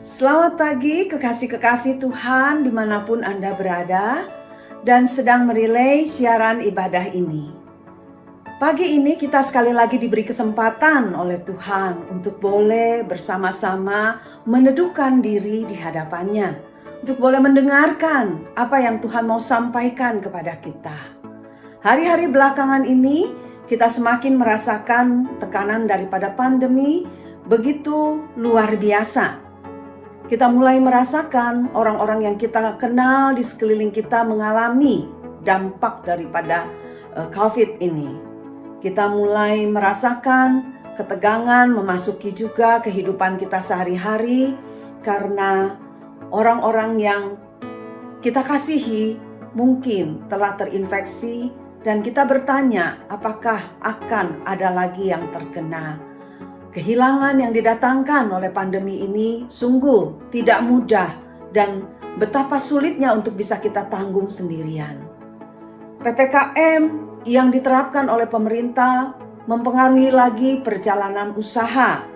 Selamat pagi kekasih-kekasih Tuhan dimanapun Anda berada dan sedang merelay siaran ibadah ini. Pagi ini kita sekali lagi diberi kesempatan oleh Tuhan untuk boleh bersama-sama meneduhkan diri di hadapannya, untuk boleh mendengarkan apa yang Tuhan mau sampaikan kepada kita. Hari-hari belakangan ini kita semakin merasakan tekanan daripada pandemi begitu luar biasa. Kita mulai merasakan orang-orang yang kita kenal di sekeliling kita mengalami dampak daripada COVID ini. Kita mulai merasakan ketegangan memasuki juga kehidupan kita sehari-hari karena orang-orang yang kita kasihi mungkin telah terinfeksi dan kita bertanya apakah akan ada lagi yang terkena. Kehilangan yang didatangkan oleh pandemi ini sungguh tidak mudah dan betapa sulitnya untuk bisa kita tanggung sendirian. PPKM yang diterapkan oleh pemerintah mempengaruhi lagi perjalanan usaha.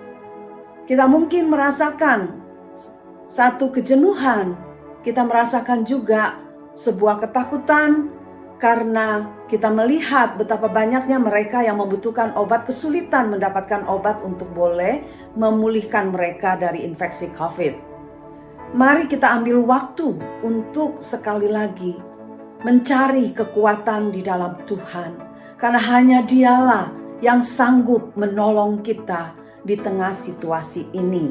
Kita mungkin merasakan satu kejenuhan, kita merasakan juga sebuah ketakutan karena kita melihat betapa banyaknya mereka yang membutuhkan obat, kesulitan mendapatkan obat untuk boleh memulihkan mereka dari infeksi COVID. Mari kita ambil waktu untuk sekali lagi mencari kekuatan di dalam Tuhan. Karena hanya Dialah yang sanggup menolong kita di tengah situasi ini.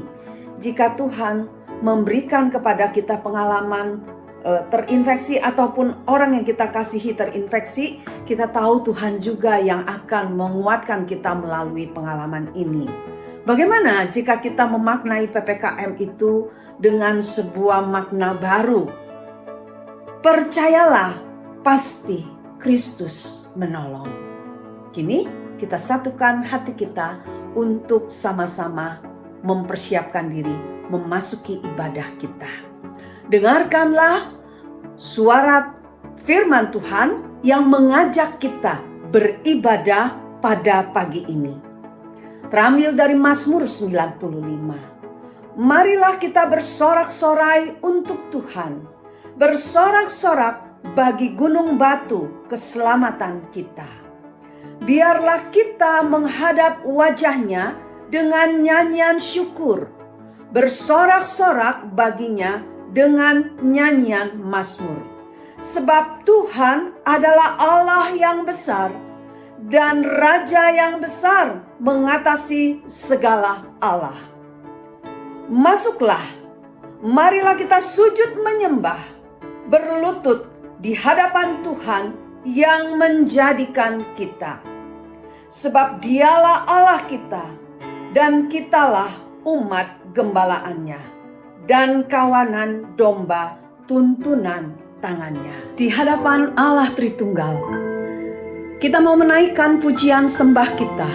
Jika Tuhan memberikan kepada kita pengalaman terinfeksi ataupun orang yang kita kasihi terinfeksi, kita tahu Tuhan juga yang akan menguatkan kita melalui pengalaman ini. Bagaimana jika kita memaknai PPKM itu dengan sebuah makna baru? Percayalah, pasti Kristus menolong. Kini kita satukan hati kita untuk sama-sama mempersiapkan diri memasuki ibadah kita. Dengarkanlah suara firman Tuhan yang mengajak kita beribadah pada pagi ini. Terambil dari Mazmur 95. Marilah kita bersorak-sorai untuk Tuhan. Bersorak-sorak bagi gunung batu keselamatan kita. Biarlah kita menghadap wajahnya dengan nyanyian syukur. Bersorak-sorak baginya dengan nyanyian mazmur. Sebab Tuhan adalah Allah yang besar dan Raja yang besar mengatasi segala Allah. Masuklah, marilah kita sujud menyembah, berlutut di hadapan Tuhan yang menjadikan kita. Sebab Dialah Allah kita dan kitalah umat gembalaannya dan kawanan domba tuntunan tangannya. Di hadapan Allah Tritunggal, kita mau menaikkan pujian sembah kita.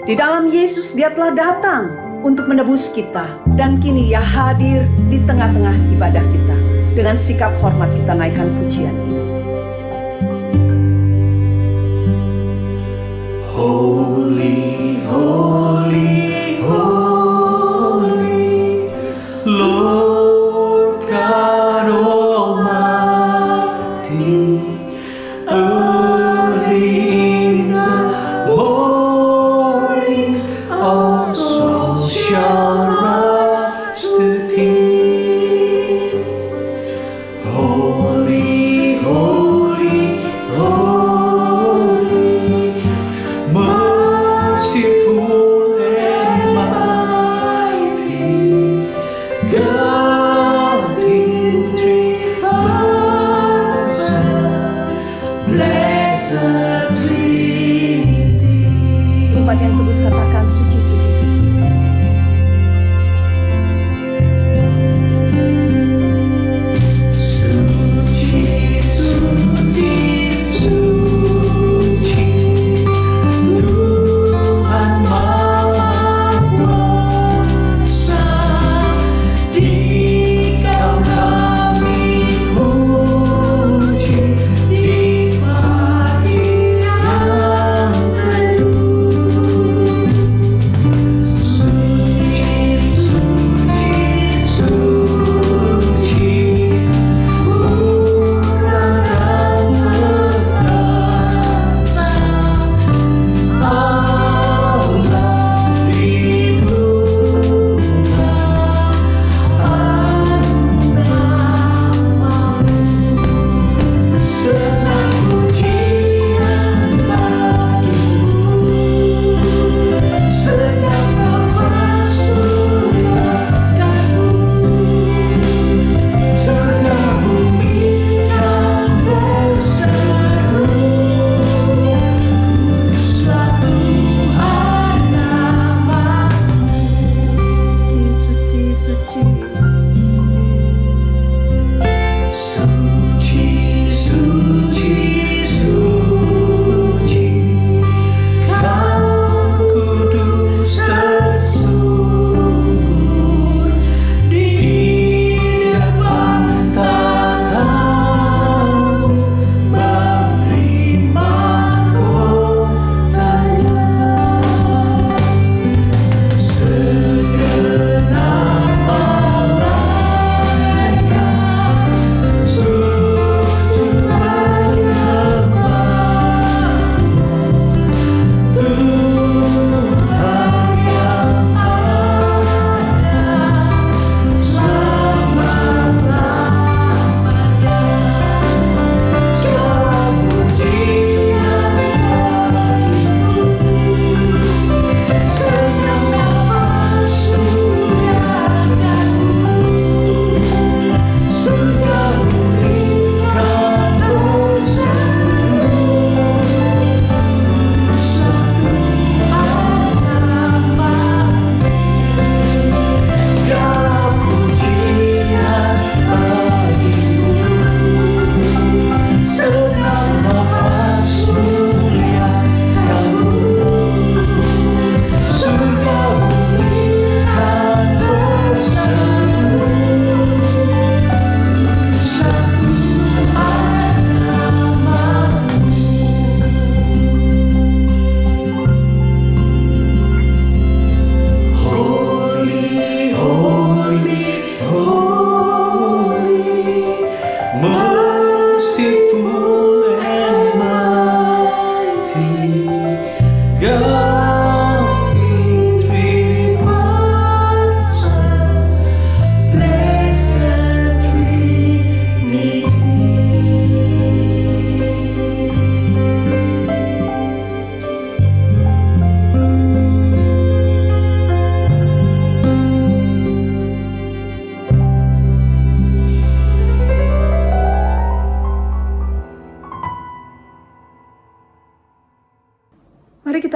Di dalam Yesus Dia telah datang untuk menebus kita, dan kini Ia hadir di tengah-tengah ibadah kita. Dengan sikap hormat kita naikkan pujian ini. Holy, holy, holy, Lord God Almighty. Early in the morning, all souls shall rise to Thee. Holy, holy.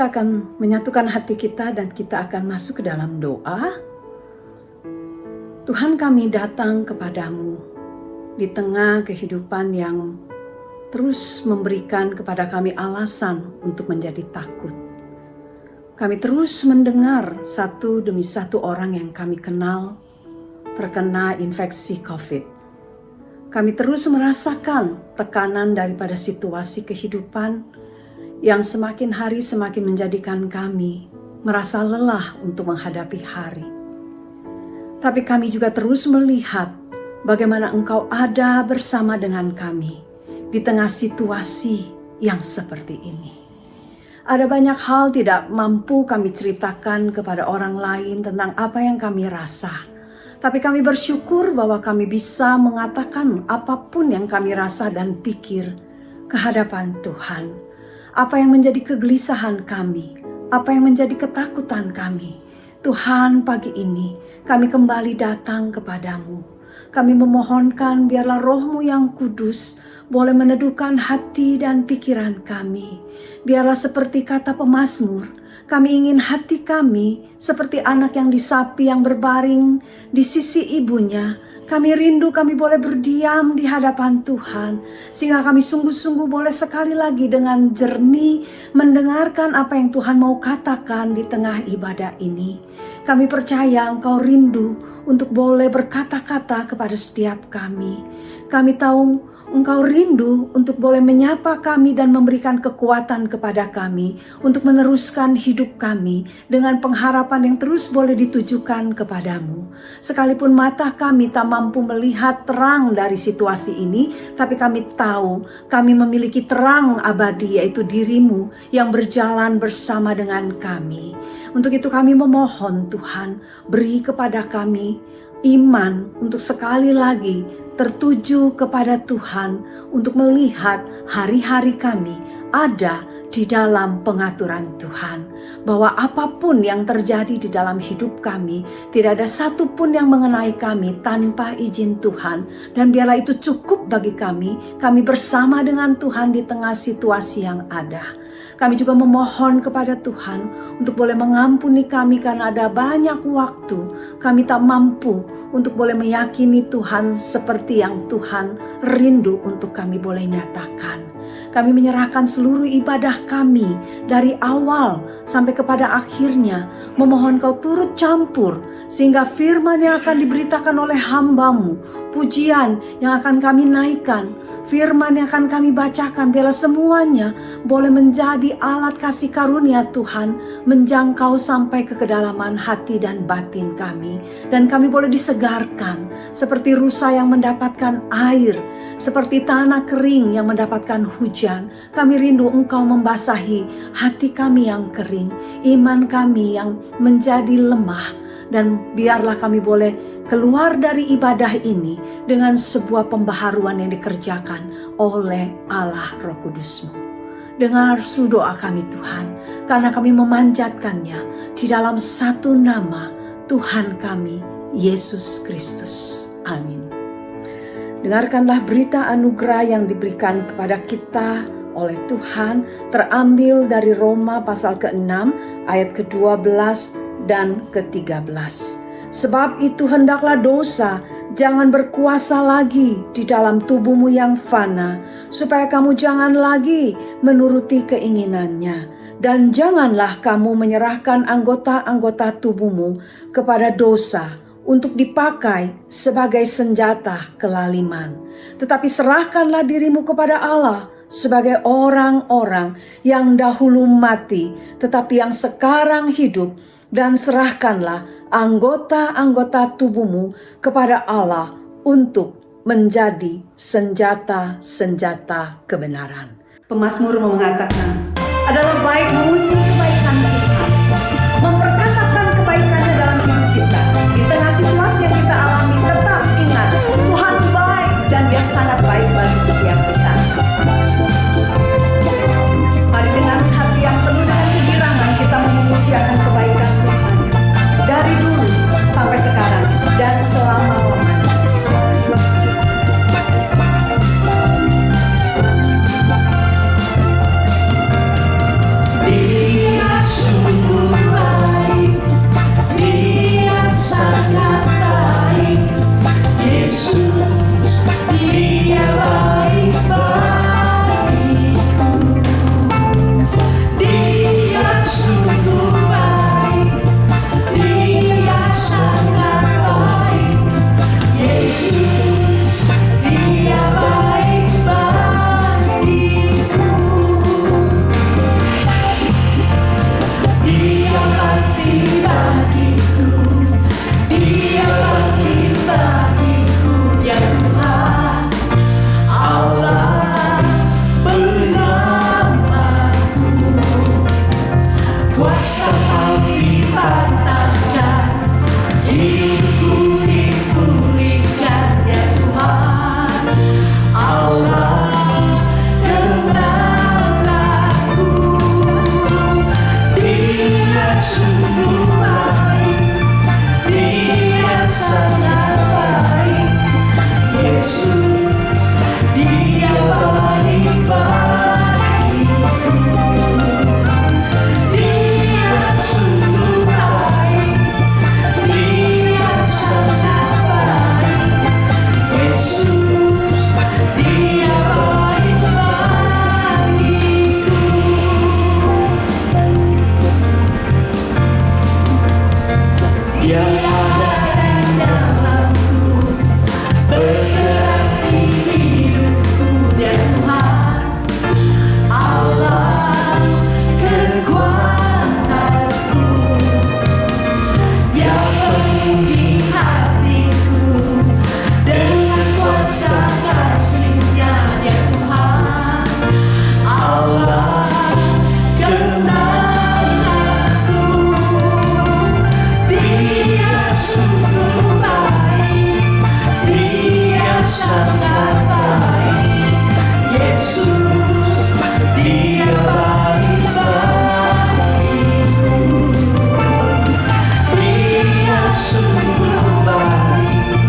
kita akan menyatukan hati kita dan kita akan masuk ke dalam doa. Tuhan, kami datang kepadamu di tengah kehidupan yang terus memberikan kepada kami alasan untuk menjadi takut. Kami terus mendengar satu demi satu orang yang kami kenal terkena infeksi COVID. Kami terus merasakan tekanan daripada situasi kehidupan yang semakin hari semakin menjadikan kami merasa lelah untuk menghadapi hari. Tapi kami juga terus melihat bagaimana Engkau ada bersama dengan kami di tengah situasi yang seperti ini. Ada banyak hal tidak mampu kami ceritakan kepada orang lain tentang apa yang kami rasa. Tapi kami bersyukur bahwa kami bisa mengatakan apapun yang kami rasa dan pikir ke hadapan Tuhan. Apa yang menjadi kegelisahan kami, apa yang menjadi ketakutan kami. Tuhan, pagi ini kami kembali datang kepadamu. Kami memohonkan biarlah Roh-Mu yang kudus boleh meneduhkan hati dan pikiran kami. Biarlah seperti kata pemazmur, kami ingin hati kami seperti anak yang disapi yang berbaring di sisi ibunya. Kami rindu kami boleh berdiam di hadapan Tuhan, sehingga kami sungguh-sungguh boleh sekali lagi dengan jernih mendengarkan apa yang Tuhan mau katakan di tengah ibadah ini. Kami percaya Engkau rindu untuk boleh berkata-kata kepada setiap kami. Kami tahu Engkau rindu untuk boleh menyapa kami dan memberikan kekuatan kepada kami untuk meneruskan hidup kami dengan pengharapan yang terus boleh ditujukan kepadamu. Sekalipun mata kami tak mampu melihat terang dari situasi ini, tapi kami tahu kami memiliki terang abadi, yaitu dirimu yang berjalan bersama dengan kami. Untuk itu kami memohon Tuhan, beri kepada kami iman untuk sekali lagi tertuju kepada Tuhan untuk melihat hari-hari kami ada di dalam pengaturan Tuhan. Bahwa apapun yang terjadi di dalam hidup kami, tidak ada satupun yang mengenai kami tanpa izin Tuhan. Dan biarlah itu cukup bagi kami bersama dengan Tuhan di tengah situasi yang ada. Kami juga memohon kepada Tuhan untuk boleh mengampuni kami karena ada banyak waktu kami tak mampu untuk boleh meyakini Tuhan seperti yang Tuhan rindu untuk kami boleh nyatakan. Kami menyerahkan seluruh ibadah kami dari awal sampai kepada akhirnya. Memohon Kau turut campur sehingga firman yang akan diberitakan oleh hamba-Mu, pujian yang akan kami naikkan, firman yang akan kami bacakan, biarlah semuanya boleh menjadi alat kasih karunia Tuhan menjangkau sampai ke kedalaman hati dan batin kami. Dan kami boleh disegarkan seperti rusa yang mendapatkan air, seperti tanah kering yang mendapatkan hujan. Kami rindu Engkau membasahi hati kami yang kering, iman kami yang menjadi lemah. Dan biarlah kami boleh keluar dari ibadah ini dengan sebuah pembaharuan yang dikerjakan oleh Allah Roh Kudus-Mu. Dengar doa kami Tuhan, karena kami memanjatkannya di dalam satu nama Tuhan kami, Yesus Kristus. Amin. Dengarkanlah berita anugerah yang diberikan kepada kita oleh Tuhan, terambil dari Roma pasal ke-6 ayat ke-12 dan ke-13. Sebab itu hendaklah dosa jangan berkuasa lagi di dalam tubuhmu yang fana, supaya kamu jangan lagi menuruti keinginannya. Dan janganlah kamu menyerahkan anggota-anggota tubuhmu kepada dosa untuk dipakai sebagai senjata kelaliman. Tetapi serahkanlah dirimu kepada Allah sebagai orang-orang yang dahulu mati, tetapi yang sekarang hidup. Dan serahkanlah anggota-anggota tubuhmu kepada Allah untuk menjadi senjata-senjata kebenaran. Pemazmur mengatakan, adalah baik memuji kebaikan Tuhan, memperkatakan kebaikannya dalam hidup kita. Di tengah situasi yang kita alami, tetap ingat Tuhan baik dan Dia sangat baik bagi setiap kita. Mari dengan hati yang penuh dengan kegirangan kita memuji akan kebaikan Tuhan dari dulu sampai sekarang dan selama-lamanya. Dia sangat baik. Yesus, Dia baik bagiku. Dia sungguh baik, Dia sangat baik. Yesus, Dia baik bagiku. Dia ada di dalamku, bergerak di hidupku, dia Tuhan Allah kekuatanku. Dia penuhi hatiku dengan kuasa kasih-Nya, dia Tuhan Allah kemenanganku. Dia sungguh baik, Dia sangat baik. Yesus, Dia baik bagiku. Dia sungguh baik,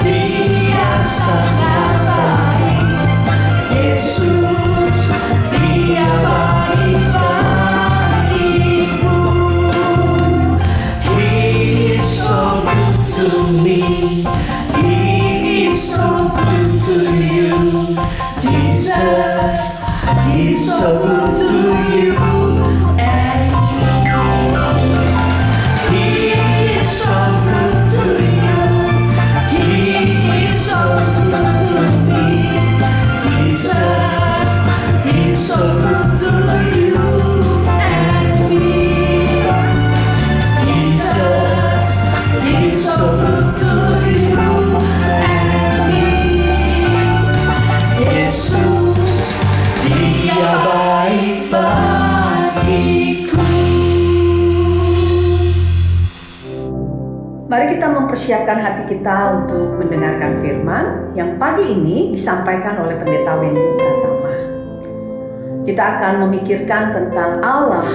Dia sangat baik. Yesus, Dia baik bagiku. He is so good to me. He is so good to you. Jesus, He's so good to you and He is so good to you. He is so good to me. Jesus, He's so good to you and me. Jesus, He's so good to you and me. Yesus, Dia baik bagiku. Mari kita mempersiapkan hati kita untuk mendengarkan firman yang pagi ini disampaikan oleh Pendeta Wendy Pratama. Kita akan memikirkan tentang Allah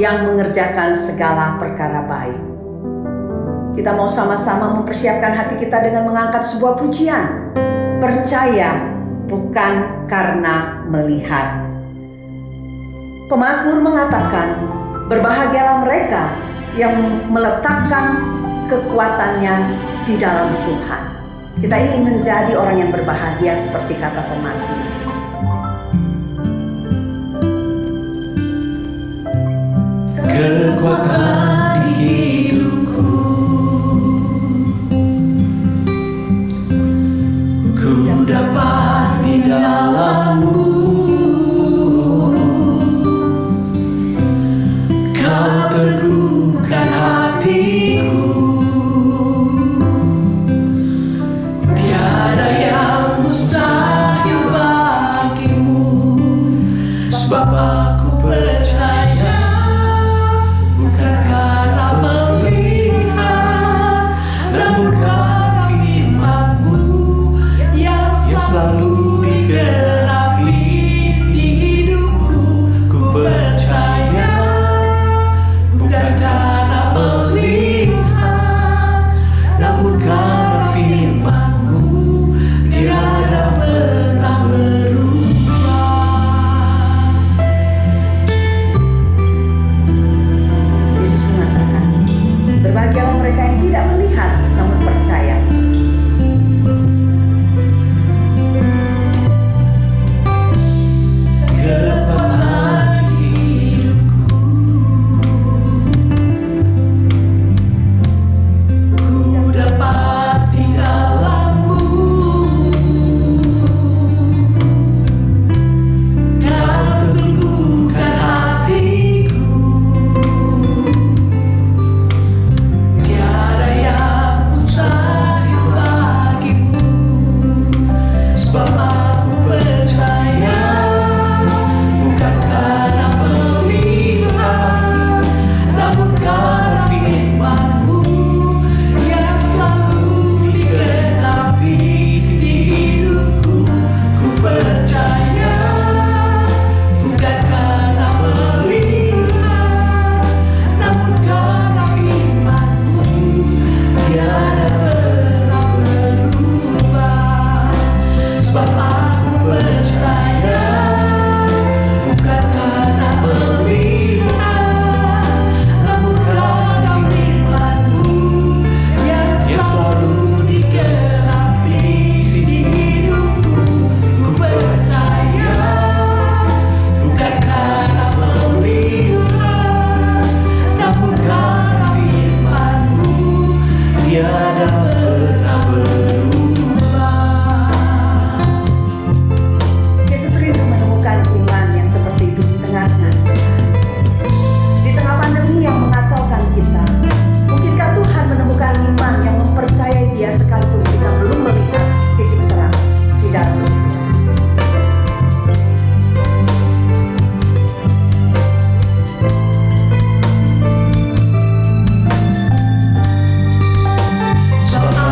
yang mengerjakan segala perkara baik. Kita mau sama-sama mempersiapkan hati kita dengan mengangkat sebuah pujian. Percaya bukan karena melihat. Pemazmur mengatakan, berbahagialah mereka yang meletakkan kekuatannya di dalam Tuhan. Kita ingin menjadi orang yang berbahagia seperti kata pemazmur. Kekuatan di hidupku, ku dapat di dalam-Mu. Kau teguhkan hatiku, tiada yang mustahil bagimu. Sebab aku percaya bukan tiada pernah berubah. Yesus rindu menemukan iman yang seperti itu di tengah-tengah kita. Di tengah pandemi yang mengacaukan kita, mungkinkah Tuhan menemukan iman yang mempercayai Dia sekalipun kita belum melihat titik terang di dalam situasi ini. Soal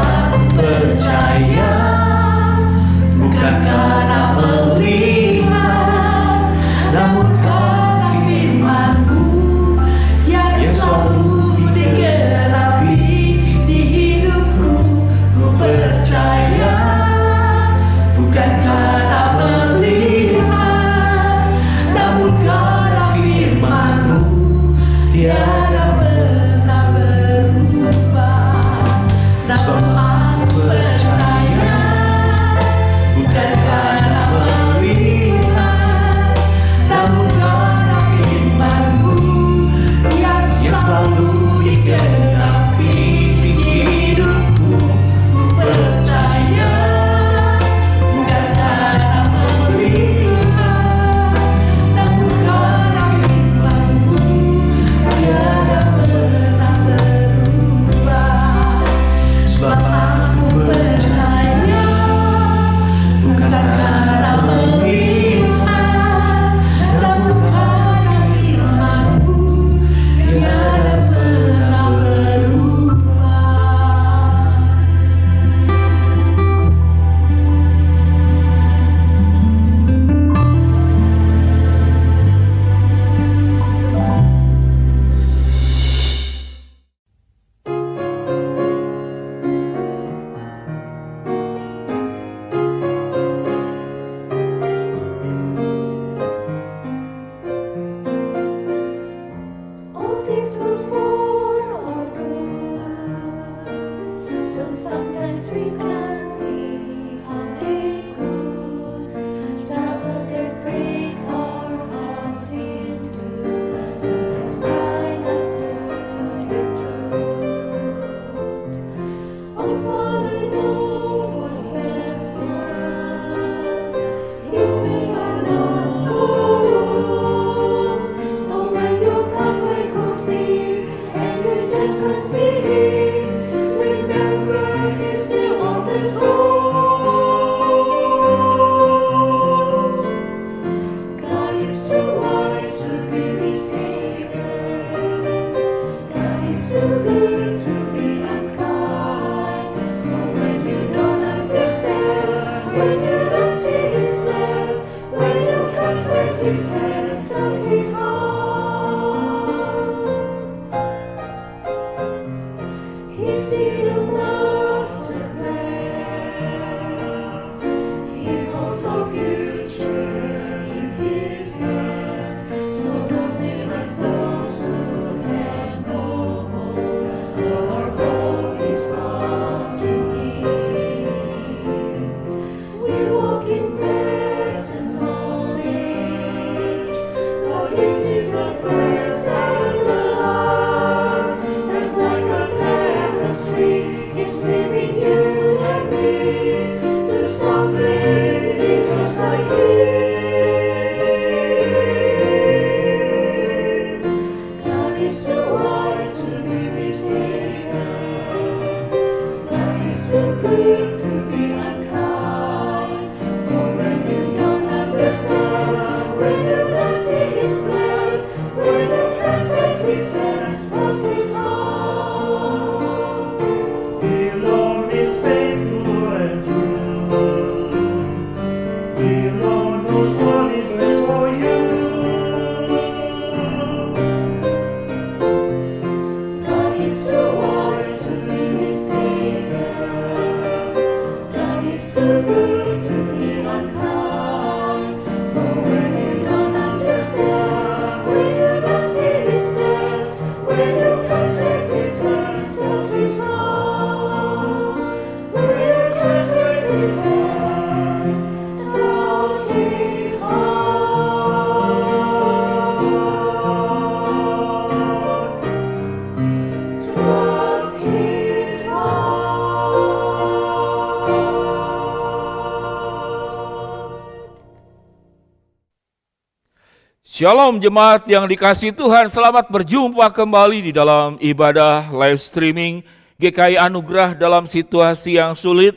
Shalom jemaat yang dikasihi Tuhan, selamat berjumpa kembali di dalam ibadah live streaming GKI Anugerah dalam situasi yang sulit.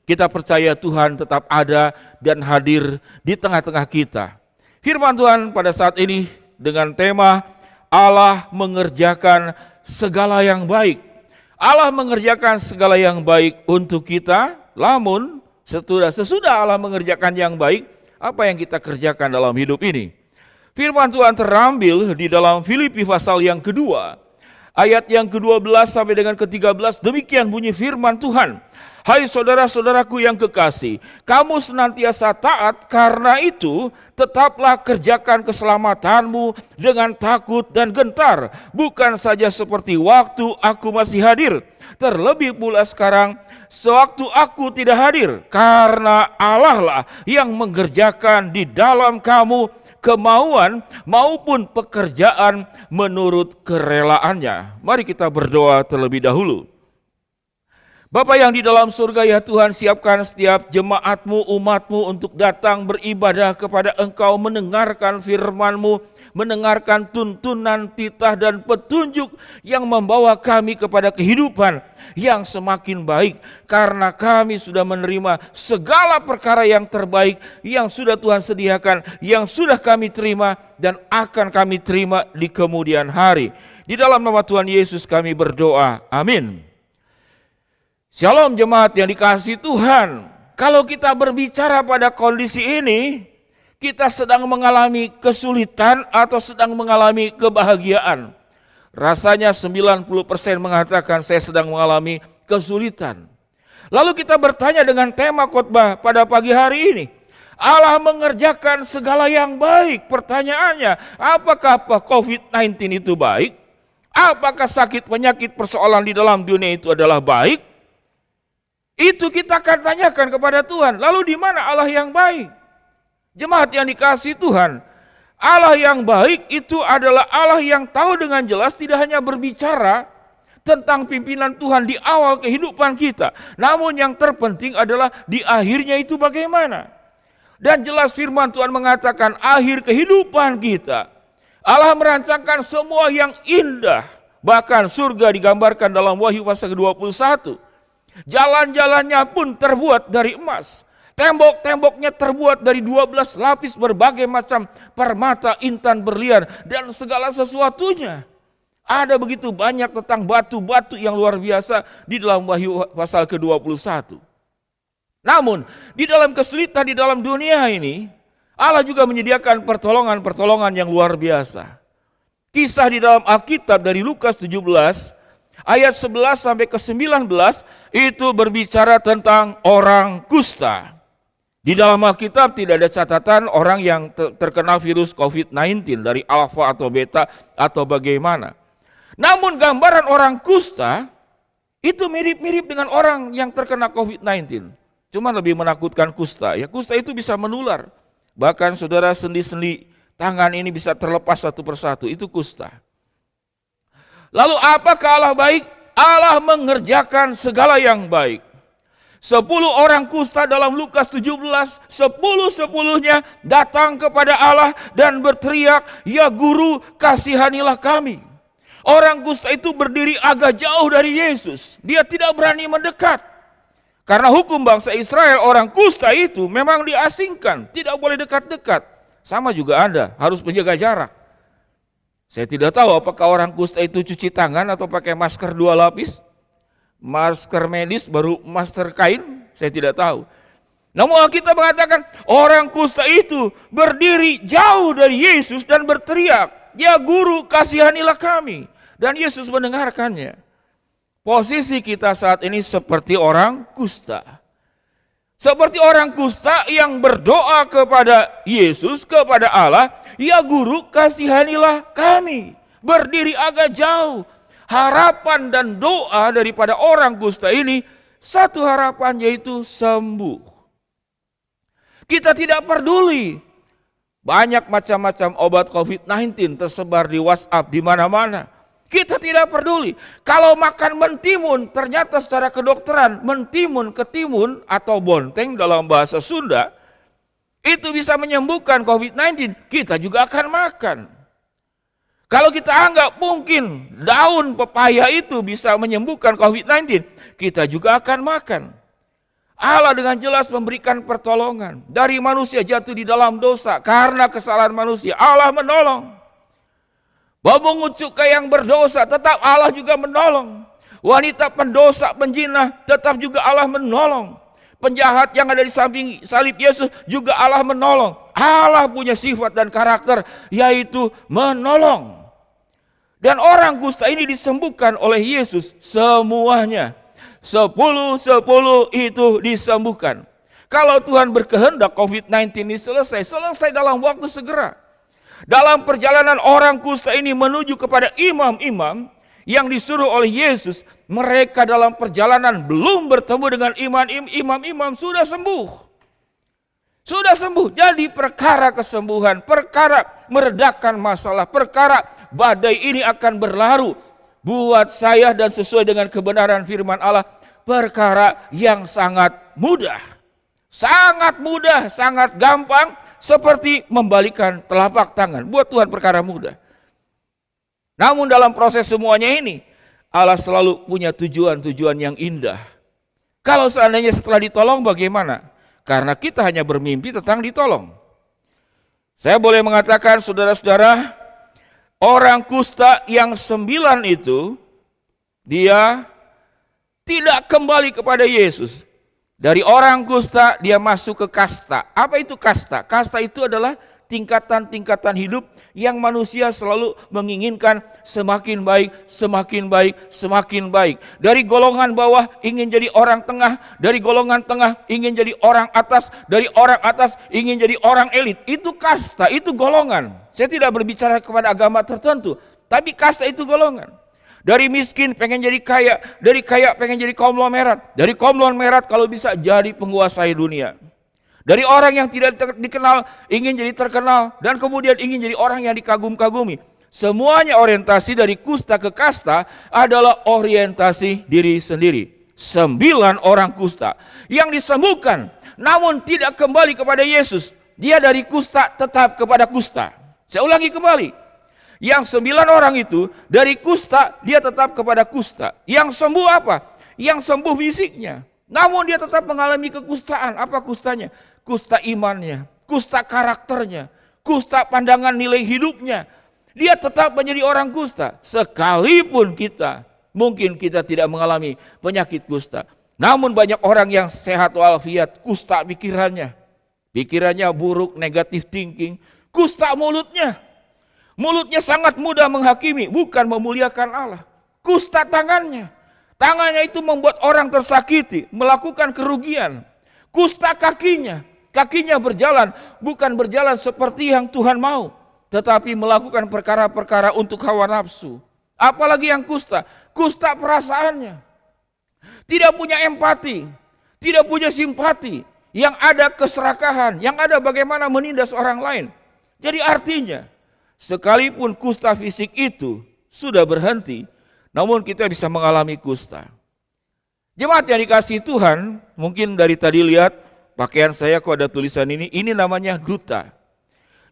Kita percaya Tuhan tetap ada dan hadir di tengah-tengah kita. Firman Tuhan pada saat ini dengan tema Allah mengerjakan segala yang baik. Allah mengerjakan segala yang baik untuk kita, namun sesudah Allah mengerjakan yang baik, apa yang kita kerjakan dalam hidup ini? Firman Tuhan terambil di dalam Filipi pasal yang kedua, ayat yang ke-12 sampai dengan ke-13, demikian bunyi firman Tuhan. Hai saudara-saudaraku yang kekasih, kamu senantiasa taat, karena itu tetaplah kerjakan keselamatanmu dengan takut dan gentar, bukan saja seperti waktu aku masih hadir, terlebih pula sekarang sewaktu aku tidak hadir, karena Allah lah yang mengerjakan di dalam kamu kemauan maupun pekerjaan menurut kerelaannya. Mari kita berdoa terlebih dahulu. Bapa yang di dalam surga, ya Tuhan, siapkan setiap jemaat-Mu, umat-Mu untuk datang beribadah kepada Engkau, mendengarkan firman-Mu, mendengarkan tuntunan, titah dan petunjuk yang membawa kami kepada kehidupan yang semakin baik, karena kami sudah menerima segala perkara yang terbaik yang sudah Tuhan sediakan, yang sudah kami terima dan akan kami terima di kemudian hari. Di dalam nama Tuhan Yesus kami berdoa, amin. Shalom jemaat yang dikasihi Tuhan. Kalau kita berbicara pada kondisi ini, kita sedang mengalami kesulitan atau sedang mengalami kebahagiaan. Rasanya 90% mengatakan saya sedang mengalami kesulitan. Lalu kita bertanya dengan tema khotbah pada pagi hari ini. Allah mengerjakan segala yang baik. Pertanyaannya, apakah COVID-19 itu baik? Apakah sakit, penyakit, persoalan di dalam dunia itu adalah baik? Itu kita akan tanyakan kepada Tuhan. Lalu di mana Allah yang baik? Jemaat yang dikasihi Tuhan, Allah yang baik itu adalah Allah yang tahu dengan jelas, tidak hanya berbicara tentang pimpinan Tuhan di awal kehidupan kita, namun yang terpenting adalah di akhirnya itu bagaimana. Dan jelas firman Tuhan mengatakan akhir kehidupan kita, Allah merancangkan semua yang indah. Bahkan surga digambarkan dalam Wahyu pasal ke-21. Jalan-jalannya pun terbuat dari emas. Tembok-temboknya terbuat dari 12 lapis berbagai macam permata, intan, berlian, dan segala sesuatunya. Ada begitu banyak tentang batu-batu yang luar biasa di dalam Wahyu pasal ke-21. Namun, di dalam kesulitan di dalam dunia ini, Allah juga menyediakan pertolongan-pertolongan yang luar biasa. Kisah di dalam Alkitab dari Lukas 17, ayat 11 sampai ke 19, itu berbicara tentang orang kusta. Di dalam Alkitab tidak ada catatan orang yang terkena virus COVID-19 dari alfa atau beta atau bagaimana. Namun gambaran orang kusta itu mirip-mirip dengan orang yang terkena COVID-19. Cuma lebih menakutkan kusta. Ya, kusta itu bisa menular. Bahkan saudara sendi-sendi tangan ini bisa terlepas satu persatu. Itu kusta. Lalu apakah Allah baik? Allah mengerjakan segala yang baik. 10 orang kusta dalam Lukas 17, 10-10-nya datang kepada Allah dan berteriak, "Ya Guru, kasihanilah kami." Orang kusta itu berdiri agak jauh dari Yesus. Dia tidak berani mendekat. Karena hukum bangsa Israel, orang kusta itu memang diasingkan, tidak boleh dekat-dekat. Sama juga Anda, harus menjaga jarak. Saya tidak tahu apakah orang kusta itu cuci tangan atau pakai masker 2 lapis. Masker medis baru masker kain, saya tidak tahu. Namun kita mengatakan orang kusta itu berdiri jauh dari Yesus dan berteriak, "Ya Guru, kasihanilah kami." Dan Yesus mendengarkannya. Posisi kita saat ini seperti orang kusta. Seperti orang kusta yang berdoa kepada Yesus, kepada Allah, "Ya Guru, kasihanilah kami." Berdiri agak jauh. Harapan dan doa daripada orang kusta ini, satu harapan yaitu sembuh. Kita tidak peduli. Banyak macam-macam obat COVID-19 tersebar di WhatsApp di mana-mana. Kita tidak peduli. Kalau makan mentimun, ternyata secara kedokteran mentimun, ketimun atau bonteng dalam bahasa Sunda, itu bisa menyembuhkan COVID-19, kita juga akan makan. Kalau kita anggap mungkin daun pepaya itu bisa menyembuhkan COVID-19, kita juga akan makan. Allah dengan jelas memberikan pertolongan. Dari manusia jatuh di dalam dosa karena kesalahan manusia, Allah menolong. Memungut cukai yang berdosa, tetap Allah juga menolong. Wanita pendosa, penjinah, tetap juga Allah menolong. Penjahat yang ada di samping salib Yesus juga Allah menolong. Allah punya sifat dan karakter yaitu menolong. Dan orang kusta ini disembuhkan oleh Yesus semuanya. 10 itu disembuhkan. Kalau Tuhan berkehendak COVID-19 ini selesai dalam waktu segera. Dalam perjalanan orang kusta ini menuju kepada imam-imam yang disuruh oleh Yesus, mereka dalam perjalanan belum bertemu dengan imam-imam sudah sembuh. Sudah sembuh. Jadi perkara kesembuhan, perkara meredakan masalah, perkara badai ini akan berlalu. Buat saya dan sesuai dengan kebenaran firman Allah, perkara yang sangat mudah. Sangat mudah, sangat gampang, seperti membalikan telapak tangan. Buat Tuhan perkara mudah. Namun dalam proses semuanya ini, Allah selalu punya tujuan-tujuan yang indah. Kalau seandainya setelah ditolong bagaimana? Karena kita hanya bermimpi tentang ditolong. Saya boleh mengatakan saudara-saudara, orang kusta yang 9 itu, dia tidak kembali kepada Yesus. Dari orang kusta dia masuk ke kasta. Apa itu kasta? Kasta itu adalah tingkatan-tingkatan hidup yang manusia selalu menginginkan semakin baik, semakin baik, semakin baik. Dari golongan bawah ingin jadi orang tengah, dari golongan tengah ingin jadi orang atas, dari orang atas ingin jadi orang elit. Itu kasta, itu golongan. Saya tidak berbicara kepada agama tertentu, tapi kasta itu golongan. Dari miskin pengen jadi kaya, dari kaya pengen jadi konglomerat, dari konglomerat kalau bisa jadi penguasa dunia. Dari orang yang tidak dikenal ingin jadi terkenal, dan kemudian ingin jadi orang yang dikagum-kagumi. Semuanya orientasi dari kusta ke kasta adalah orientasi diri sendiri. 9 orang kusta yang disembuhkan namun tidak kembali kepada Yesus. Dia dari kusta tetap kepada kusta. Saya ulangi kembali. Yang 9 orang itu dari kusta dia tetap kepada kusta. Yang sembuh apa? Yang sembuh fisiknya. Namun dia tetap mengalami kekustaan. Apa kustanya? Kusta imannya, kusta karakternya, kusta pandangan nilai hidupnya. Dia tetap menjadi orang kusta. Sekalipun mungkin kita tidak mengalami penyakit kusta. Namun banyak orang yang sehat walafiat, kusta pikirannya. Pikirannya buruk, negatif thinking. Kusta mulutnya. Mulutnya sangat mudah menghakimi, bukan memuliakan Allah. Kusta tangannya. Tangannya itu membuat orang tersakiti, melakukan kerugian. Kusta kakinya. Kakinya berjalan, bukan berjalan seperti yang Tuhan mau, tetapi melakukan perkara-perkara untuk hawa nafsu. Apalagi yang kusta. Kusta perasaannya. Tidak punya empati, tidak punya simpati. Yang ada keserakahan, yang ada bagaimana menindas orang lain. Jadi artinya, sekalipun kusta fisik itu sudah berhenti, namun kita bisa mengalami kusta. Jemaat yang dikasihi Tuhan, mungkin dari tadi lihat pakaian saya kok ada tulisan ini namanya duta.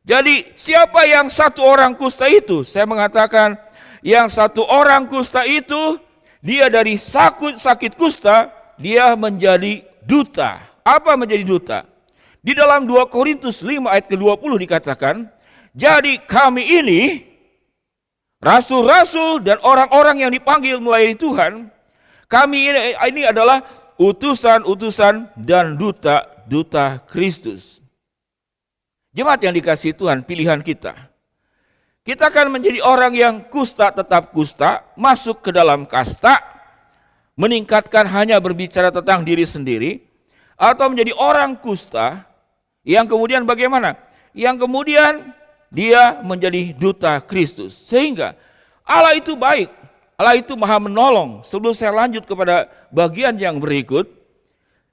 Jadi siapa yang 1 orang kusta itu? Saya mengatakan yang 1 orang kusta itu, dia dari sakit kusta, dia menjadi duta. Apa menjadi duta? Di dalam 2 Korintus 5 ayat ke-20 dikatakan, jadi kami ini, rasul-rasul dan orang-orang yang dipanggil melayani Tuhan, kami ini adalah utusan-utusan dan duta-duta Kristus. Jemaat yang dikasihi Tuhan, pilihan kita. Kita akan menjadi orang yang kusta tetap kusta, masuk ke dalam kasta, meningkatkan hanya berbicara tentang diri sendiri, atau menjadi orang kusta yang kemudian bagaimana? Yang kemudian dia menjadi duta Kristus. Sehingga Allah itu baik, Allah itu maha menolong. Sebelum saya lanjut kepada bagian yang berikut,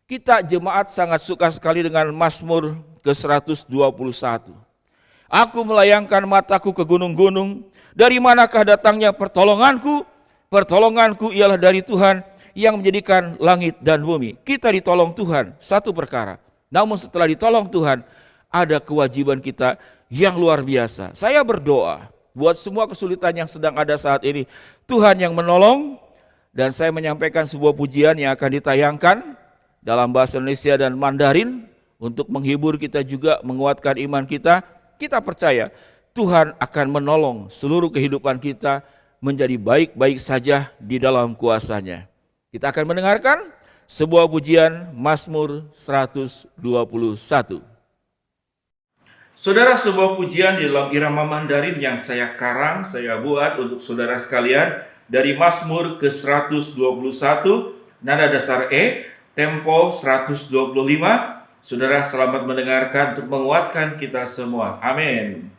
kita jemaat sangat suka sekali dengan Mazmur ke-121. Aku melayangkan mataku ke gunung-gunung, dari manakah datangnya pertolonganku? Pertolonganku ialah dari Tuhan yang menjadikan langit dan bumi. Kita ditolong Tuhan, satu perkara. Namun setelah ditolong Tuhan, ada kewajiban kita yang luar biasa. Saya berdoa buat semua kesulitan yang sedang ada saat ini, Tuhan yang menolong. Dan saya menyampaikan sebuah pujian yang akan ditayangkan dalam bahasa Indonesia dan Mandarin untuk menghibur kita juga, menguatkan iman kita. Kita percaya Tuhan akan menolong seluruh kehidupan kita menjadi baik-baik saja di dalam kuasa-Nya. Kita akan mendengarkan sebuah pujian Mazmur 121. Saudara, sebuah pujian di dalam irama Mandarin yang saya karang, saya buat untuk saudara sekalian dari Mazmur ke-121, nada dasar E, tempo 125. Saudara selamat mendengarkan untuk menguatkan kita semua. Amin.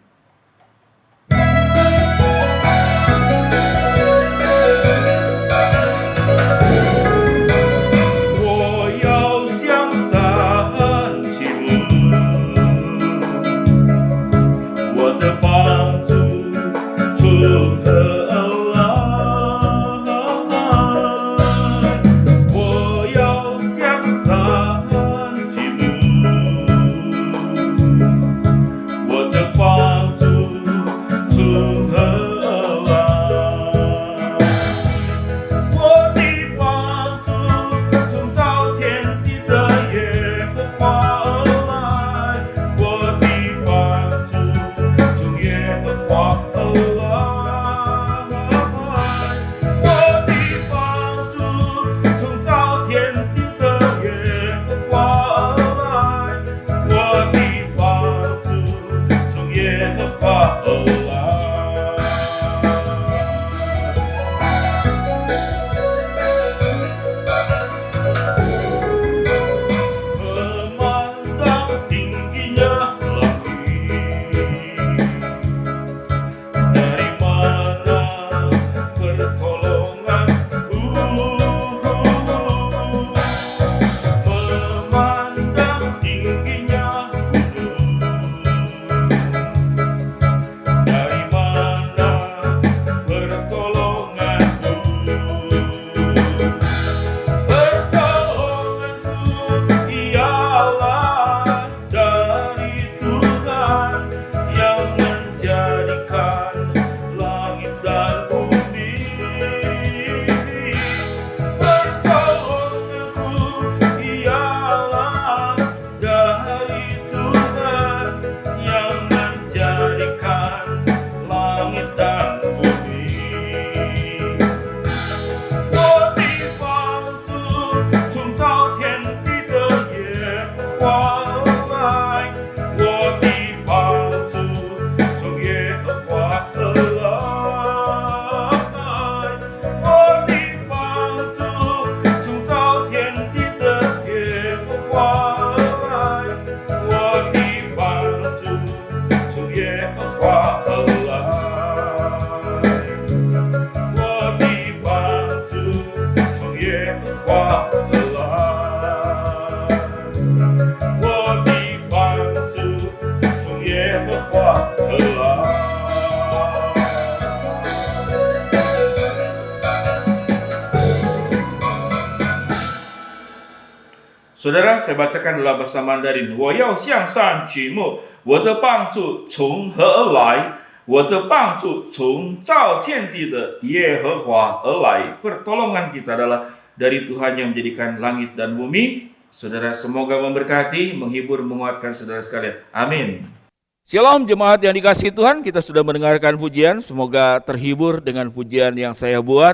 所以呢，saya bacakan dalam bahasa Mandarin，我要向上举目，我的帮助从何而来？我的帮助从造天地的耶和华而来。Pertolongan kita adalah dari Tuhan yang menjadikan langit dan bumi. Saudara, semoga memberkati, menghibur, menguatkan saudara sekalian. Amin. Shalom jemaat yang dikasihi Tuhan, kita sudah mendengarkan pujian, semoga terhibur dengan pujian yang saya buat.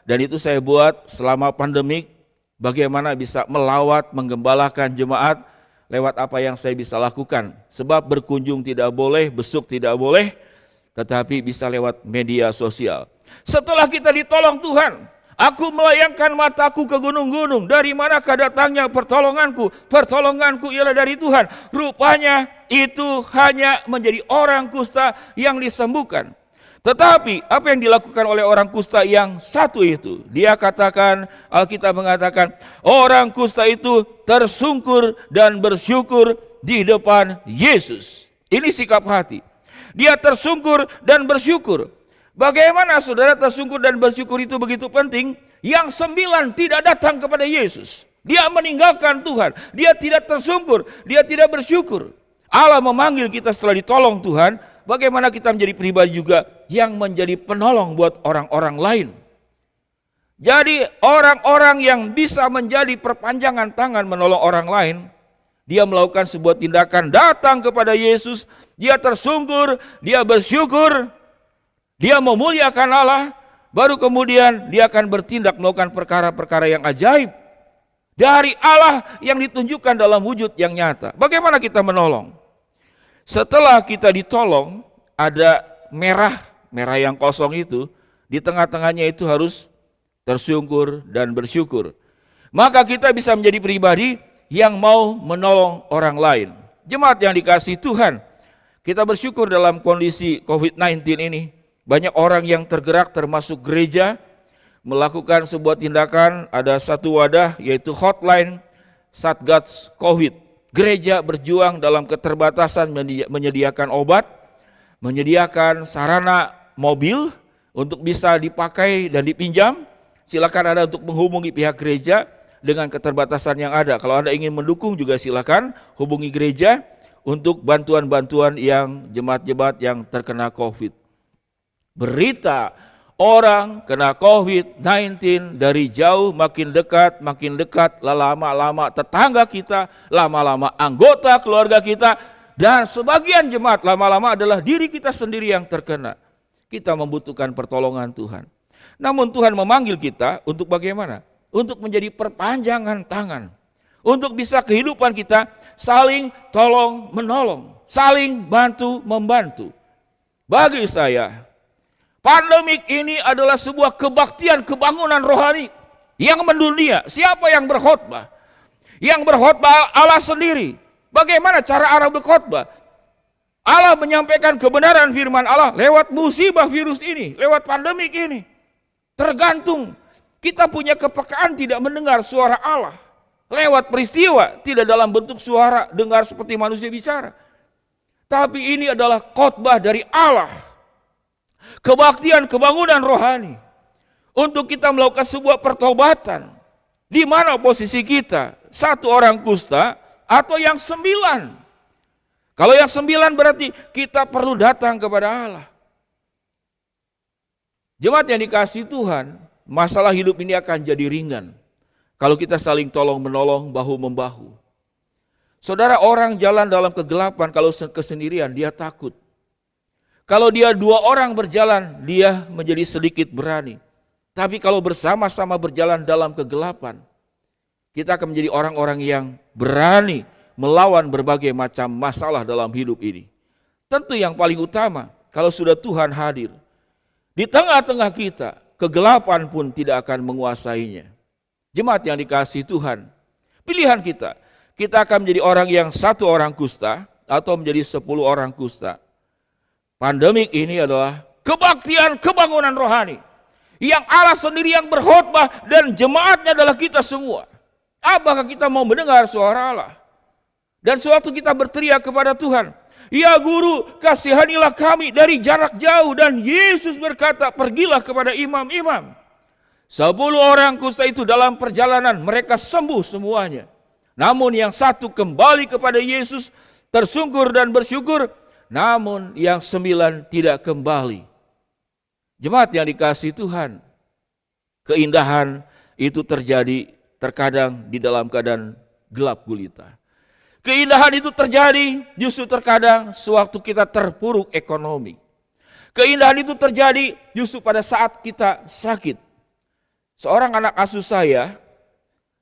Dan itu saya buat selama pandemik, bagaimana bisa melawat, menggembalakan jemaat lewat apa yang saya bisa lakukan. Sebab berkunjung tidak boleh, besuk tidak boleh, tetapi bisa lewat media sosial. Setelah kita ditolong Tuhan, aku melayangkan mataku ke gunung-gunung. Dari manakah datangnya pertolonganku? Pertolonganku ialah dari Tuhan. Rupanya itu hanya menjadi orang kusta yang disembuhkan. Tetapi apa yang dilakukan oleh orang kusta yang satu itu? Dia katakan, Alkitab mengatakan, orang kusta itu tersungkur dan bersyukur di depan Yesus. Ini sikap hati. Dia tersungkur dan bersyukur. Bagaimana saudara tersungkur dan bersyukur itu begitu penting? Yang 9 tidak datang kepada Yesus. Dia meninggalkan Tuhan. Dia tidak tersungkur, dia tidak bersyukur. Allah memanggil kita setelah ditolong Tuhan, bagaimana kita menjadi pribadi juga yang menjadi penolong buat orang-orang lain. Jadi orang-orang yang bisa menjadi perpanjangan tangan menolong orang lain, dia melakukan sebuah tindakan datang kepada Yesus, dia tersungkur, dia bersyukur, dia memuliakan Allah, baru kemudian dia akan bertindak melakukan perkara-perkara yang ajaib dari Allah yang ditunjukkan dalam wujud yang nyata. Bagaimana kita menolong? Setelah kita ditolong, ada merah yang kosong itu, di tengah-tengahnya itu harus tersungkur dan bersyukur. Maka kita bisa menjadi pribadi yang mau menolong orang lain. Jemaat yang dikasihi Tuhan, kita bersyukur dalam kondisi COVID-19 ini, banyak orang yang tergerak termasuk gereja, melakukan sebuah tindakan, ada satu wadah yaitu hotline Satgas COVID. Gereja berjuang dalam keterbatasan menyediakan obat, menyediakan sarana mobil untuk bisa dipakai dan dipinjam. Silakan Anda untuk menghubungi pihak gereja dengan keterbatasan yang ada. Kalau Anda ingin mendukung juga silakan hubungi gereja untuk bantuan-bantuan yang jemaat-jemaat yang terkena COVID. Berita orang kena COVID-19 dari jauh makin dekat, lama-lama tetangga kita, lama-lama anggota keluarga kita, dan sebagian jemaat lama-lama adalah diri kita sendiri yang terkena. Kita membutuhkan pertolongan Tuhan. Namun Tuhan memanggil kita untuk bagaimana? Untuk menjadi perpanjangan tangan. Untuk bisa kehidupan kita saling tolong menolong, saling bantu membantu. Bagi saya, pandemik ini adalah sebuah kebaktian kebangunan rohani yang mendunia. Siapa yang berkhotbah? Yang berkhotbah Allah sendiri. Bagaimana cara Allah berkhotbah? Allah menyampaikan kebenaran firman Allah lewat musibah virus ini, lewat pandemik ini. Tergantung kita punya kepekaan tidak mendengar suara Allah. Lewat peristiwa, tidak dalam bentuk suara dengar seperti manusia bicara. Tapi ini adalah khotbah dari Allah. Kebaktian kebangunan rohani untuk kita melakukan sebuah pertobatan. Di mana posisi kita? Satu orang kusta atau yang 9? Kalau yang 9 berarti kita perlu datang kepada Allah. Jemaat yang dikasihi Tuhan, masalah hidup ini akan jadi ringan kalau kita saling tolong menolong, bahu membahu. Saudara, orang jalan dalam kegelapan kalau kesendirian dia takut. Kalau dia 2 orang berjalan, dia menjadi sedikit berani. Tapi kalau bersama-sama berjalan dalam kegelapan, kita akan menjadi orang-orang yang berani melawan berbagai macam masalah dalam hidup ini. Tentu yang paling utama, kalau sudah Tuhan hadir, di tengah-tengah kita, kegelapan pun tidak akan menguasainya. Jemaat yang dikasihi Tuhan, pilihan kita akan menjadi orang yang 1 orang kusta atau menjadi 10 orang kusta. Pandemik ini adalah kebaktian kebangunan rohani yang Allah sendiri yang berkhotbah dan jemaatnya adalah kita semua. Apakah kita mau mendengar suara Allah? Dan suatu kita berteriak kepada Tuhan, "Ya Guru, kasihanilah kami dari jarak jauh." Dan Yesus berkata, "Pergilah kepada imam-imam." 10 orang kusta itu dalam perjalanan mereka sembuh semuanya. Namun yang 1 kembali kepada Yesus tersungkur dan bersyukur. Namun yang 9 tidak kembali. Jemaat yang dikasihi Tuhan, keindahan itu terjadi terkadang di dalam keadaan gelap gulita. Keindahan itu terjadi justru terkadang sewaktu kita terpuruk ekonomi. Keindahan itu terjadi justru pada saat kita sakit. Seorang anak asuh saya,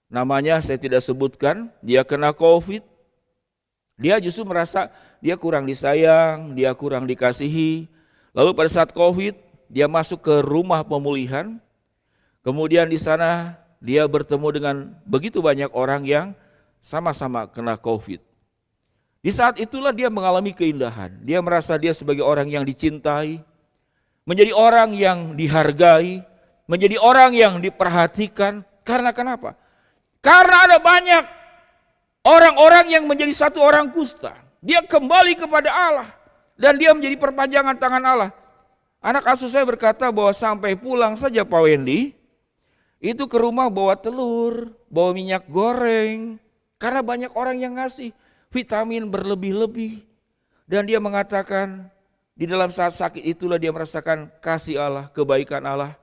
namanya saya tidak sebutkan, dia kena COVID. Dia justru merasa dia kurang disayang, dia kurang dikasihi. Lalu pada saat COVID, dia masuk ke rumah pemulihan. Kemudian di sana dia bertemu dengan begitu banyak orang yang sama-sama kena COVID. Di saat itulah dia mengalami keindahan. Dia merasa dia sebagai orang yang dicintai, menjadi orang yang dihargai, menjadi orang yang diperhatikan. Karena kenapa? Karena ada banyak orang-orang yang menjadi 1 orang kusta. Dia kembali kepada Allah dan dia menjadi perpanjangan tangan Allah. Anak asuh saya berkata bahwa sampai pulang saja Pak Wendy, itu ke rumah bawa telur, bawa minyak goreng, karena banyak orang yang ngasih. vitamin berlebih-lebih. Dan dia mengatakan di dalam saat sakit itulah dia merasakan kasih Allah, kebaikan Allah,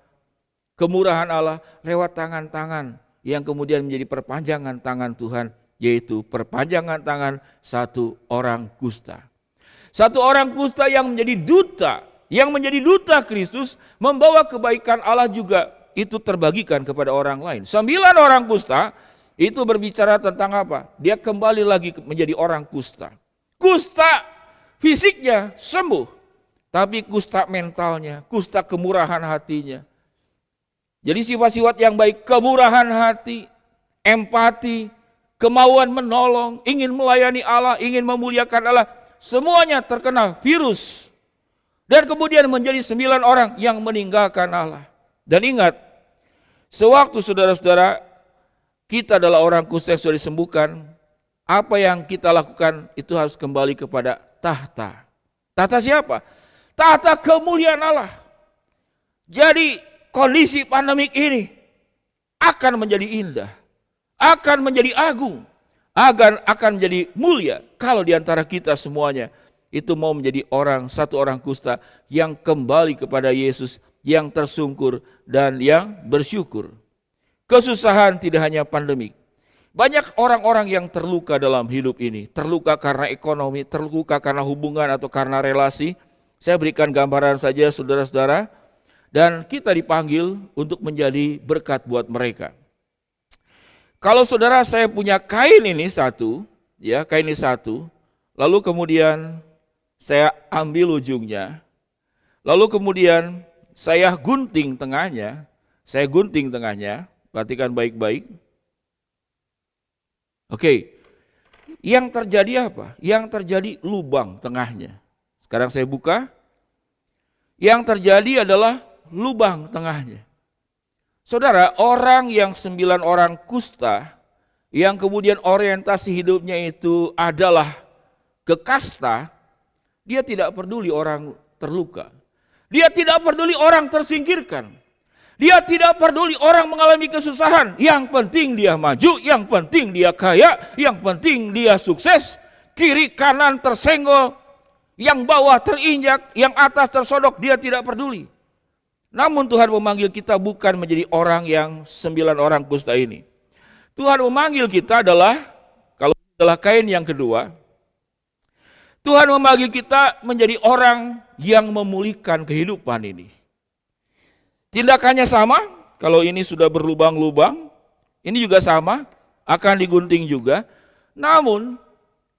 kemurahan Allah lewat tangan-tangan yang kemudian menjadi perpanjangan tangan Tuhan, yaitu perpanjangan tangan satu orang kusta. Satu orang kusta yang menjadi duta Kristus, membawa kebaikan Allah juga itu terbagikan kepada orang lain. 9 orang kusta itu berbicara tentang apa? Dia kembali lagi menjadi orang kusta. Kusta fisiknya sembuh, tapi kusta mentalnya, kusta kemurahan hatinya. Jadi sifat-sifat yang baik, kemurahan hati, empati, kemauan menolong, ingin melayani Allah, ingin memuliakan Allah, semuanya terkena virus. Dan kemudian menjadi 9 orang yang meninggalkan Allah. Dan ingat, sewaktu saudara-saudara kita adalah orang kusta yang sudah disembuhkan, apa yang kita lakukan itu harus kembali kepada tahta. Tahta siapa? Tahta kemuliaan Allah. Jadi kondisi pandemik ini akan menjadi indah, akan menjadi agung, akan menjadi mulia kalau diantara kita semuanya itu mau menjadi satu orang kusta yang kembali kepada Yesus, yang tersungkur dan yang bersyukur. Kesusahan tidak hanya pandemik. Banyak orang-orang yang terluka dalam hidup ini. Terluka karena ekonomi, terluka karena hubungan atau karena relasi. Saya berikan gambaran saja saudara-saudara. Dan kita dipanggil untuk menjadi berkat buat mereka. Kalau saudara saya punya kain ini satu, lalu kemudian saya ambil ujungnya, lalu kemudian saya gunting tengahnya, perhatikan baik-baik. Oke, yang terjadi apa? Yang terjadi lubang tengahnya. Sekarang saya buka. Yang terjadi adalah lubang tengahnya. Saudara, orang yang 9 orang kusta, yang kemudian orientasi hidupnya itu adalah ke kasta, dia tidak peduli orang terluka. Dia tidak peduli orang tersingkirkan. Dia tidak peduli orang mengalami kesusahan. Yang penting dia maju, yang penting dia kaya, yang penting dia sukses. Kiri kanan tersenggol, yang bawah terinjak, yang atas tersodok, dia tidak peduli. Namun Tuhan memanggil kita bukan menjadi orang yang 9 orang kusta ini. Tuhan memanggil kita adalah kain yang kedua. Tuhan memanggil kita menjadi orang yang memulihkan kehidupan ini. Tindakannya sama, kalau ini sudah berlubang-lubang, ini juga sama, akan digunting juga. Namun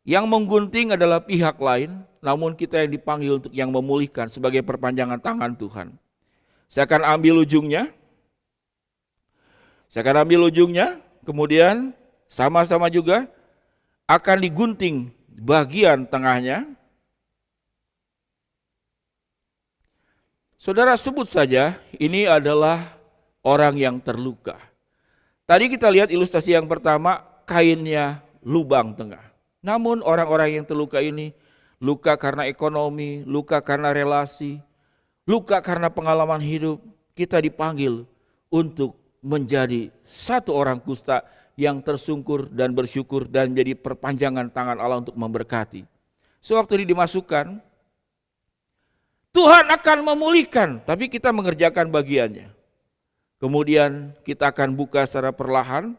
yang menggunting adalah pihak lain, namun kita yang dipanggil untuk yang memulihkan sebagai perpanjangan tangan Tuhan. Saya akan ambil ujungnya, kemudian sama-sama juga akan digunting bagian tengahnya. Saudara sebut saja ini adalah orang yang terluka. Tadi kita lihat ilustrasi yang pertama, kainnya lubang tengah. Namun orang-orang yang terluka ini luka karena ekonomi, luka karena relasi, luka karena pengalaman hidup. Kita dipanggil untuk menjadi satu orang kusta yang tersungkur dan bersyukur dan menjadi perpanjangan tangan Allah untuk memberkati. Sewaktu ini dimasukkan, Tuhan akan memulihkan, tapi kita mengerjakan bagiannya. Kemudian kita akan buka secara perlahan.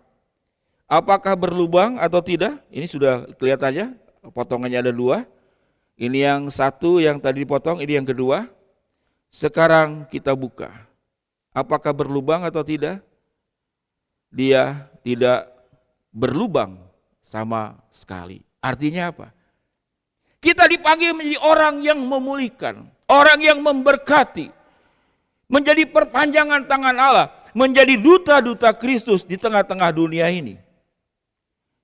Apakah berlubang atau tidak? Ini sudah kelihatannya, potongannya ada 2. Ini yang satu yang tadi dipotong, ini yang kedua. Sekarang kita buka. Apakah berlubang atau tidak? Dia tidak berlubang sama sekali. Artinya apa? Kita dipanggil menjadi orang yang memulihkan, orang yang memberkati, menjadi perpanjangan tangan Allah, menjadi duta-duta Kristus di tengah-tengah dunia ini.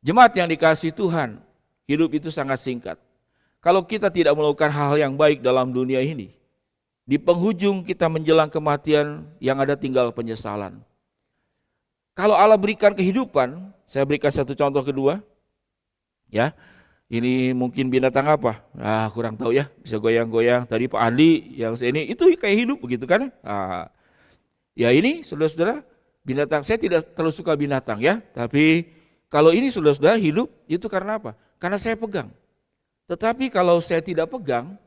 Jemaat yang dikasihi Tuhan, hidup itu sangat singkat. Kalau kita tidak melakukan hal yang baik dalam dunia ini, di penghujung kita menjelang kematian yang ada tinggal penyesalan. Kalau Allah berikan kehidupan, saya berikan satu contoh kedua. Ya, ini mungkin binatang apa? Kurang tahu ya, bisa goyang-goyang. Tadi Pak Andi yang ini itu kayak hidup begitu kan? Ya ini saudara-saudara, binatang. Saya tidak terlalu suka binatang ya, tapi kalau ini saudara-saudara hidup itu karena apa? karena saya pegang. Tetapi kalau saya tidak pegang,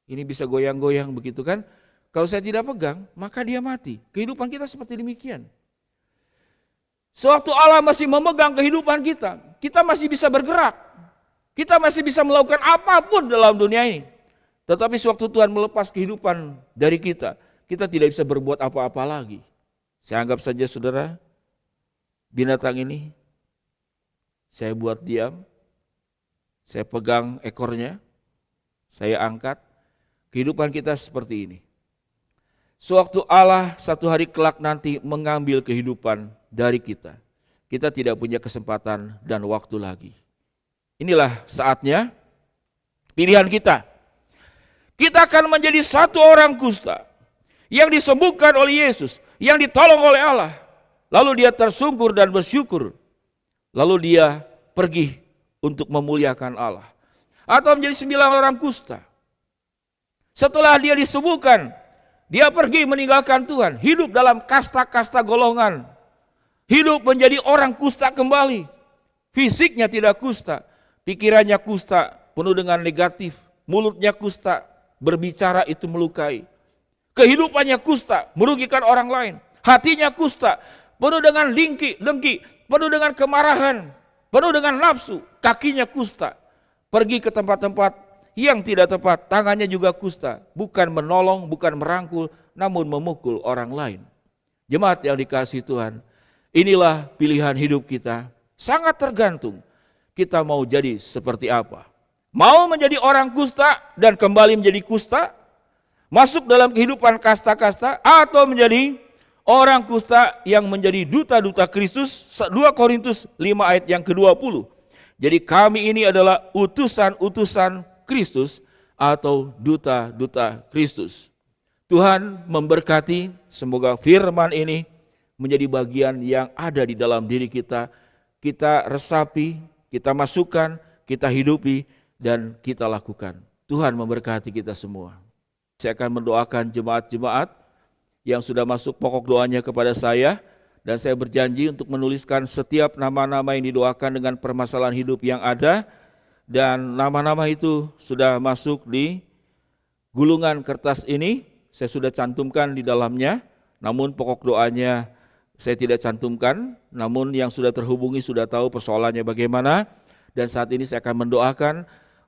ini bisa goyang-goyang begitu kan. Kalau saya tidak pegang, maka dia mati. Kehidupan kita seperti demikian. Sewaktu Allah masih memegang kehidupan kita masih bisa bergerak. Kita masih bisa melakukan apapun dalam dunia ini. Tetapi sewaktu Tuhan melepas kehidupan dari kita tidak bisa berbuat apa-apa lagi. Saya anggap saja saudara, binatang ini saya buat diam, saya pegang ekornya, saya angkat. Kehidupan kita seperti ini. Sewaktu Allah satu hari kelak nanti mengambil kehidupan dari kita tidak punya kesempatan dan waktu lagi. Inilah saatnya pilihan kita. Kita akan menjadi satu orang kusta yang disembuhkan oleh Yesus, yang ditolong oleh Allah. Lalu dia tersungkur dan bersyukur. Lalu dia pergi untuk memuliakan Allah. Atau menjadi 9 orang kusta. Setelah dia disembuhkan, dia pergi meninggalkan Tuhan, hidup dalam kasta-kasta golongan. Hidup menjadi orang kusta kembali. Fisiknya tidak kusta, pikirannya kusta, penuh dengan negatif. Mulutnya kusta, berbicara itu melukai. Kehidupannya kusta, merugikan orang lain. Hatinya kusta, penuh dengan dengki, penuh dengan kemarahan, penuh dengan nafsu. Kakinya kusta, pergi ke tempat-tempat yang tidak tepat. Tangannya juga kusta, bukan menolong, bukan merangkul, namun memukul orang lain. Jemaat yang dikasihi Tuhan, inilah pilihan hidup kita. Sangat tergantung kita mau jadi seperti apa. Mau menjadi orang kusta dan kembali menjadi kusta, masuk dalam kehidupan kasta-kasta, atau menjadi orang kusta yang menjadi duta-duta Kristus. 2 Korintus 5 ayat yang ke-20. Jadi kami ini adalah utusan-utusan Kristus atau duta-duta Kristus. Tuhan memberkati, semoga firman ini menjadi bagian yang ada di dalam diri kita. Kita resapi, kita masukkan, kita hidupi, dan kita lakukan. Tuhan memberkati kita semua. Saya akan mendoakan jemaat-jemaat yang sudah masuk pokok doanya kepada saya, dan saya berjanji untuk menuliskan setiap nama-nama yang didoakan dengan permasalahan hidup yang ada, dan nama-nama itu sudah masuk di gulungan kertas ini. Saya sudah cantumkan di dalamnya, namun pokok doanya saya tidak cantumkan, namun yang sudah terhubungi sudah tahu persoalannya bagaimana. Dan saat ini saya akan mendoakan.